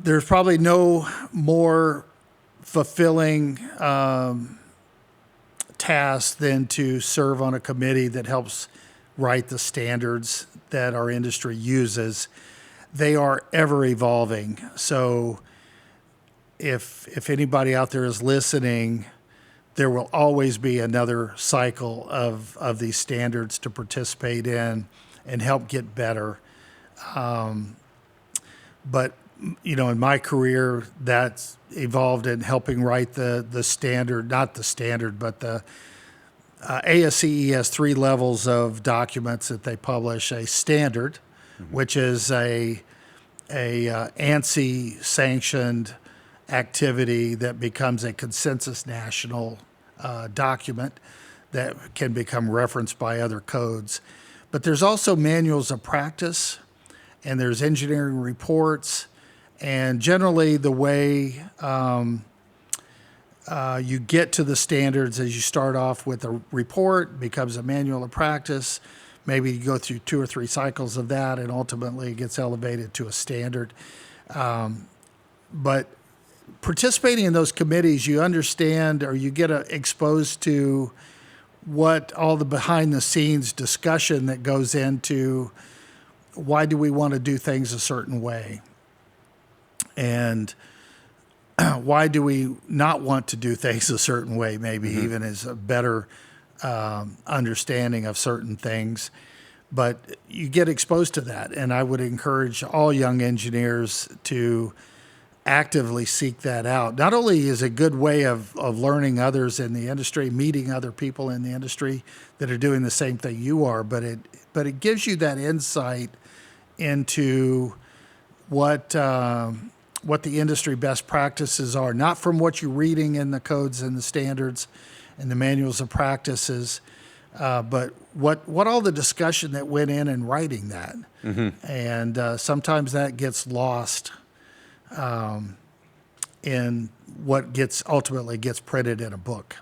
there's probably no more fulfilling task than to serve on a committee that helps write the standards that our industry uses. They are ever evolving. So if anybody out there is listening, there will always be another cycle of these standards to participate in and help get better. But in my career, that's evolved in helping write the standard, not the standard, but the ASCE has 3 levels of documents that they publish: a standard, which is a ANSI sanctioned activity that becomes a consensus national document that can become referenced by other codes. But there's also manuals of practice, and there's engineering reports, and generally the way you get to the standards is you start off with a report, becomes a manual of practice. Maybe you go through 2 or 3 cycles of that, and ultimately it gets elevated to a standard. But participating in those committees, you understand, or you get exposed to what all the behind-the-scenes discussion that goes into why do we want to do things a certain way, and why do we not want to do things a certain way, maybe even is a better understanding of certain things. But you get exposed to that, and I would encourage all young engineers to actively seek that out. Not only is it a good way of learning others in the industry, meeting other people in the industry that are doing the same thing you are, but it gives you that insight into what the industry best practices are, not from what you're reading in the codes and the standards and the manuals of practices, but what all the discussion that went in writing that. And sometimes that gets lost in what ultimately gets printed in a book.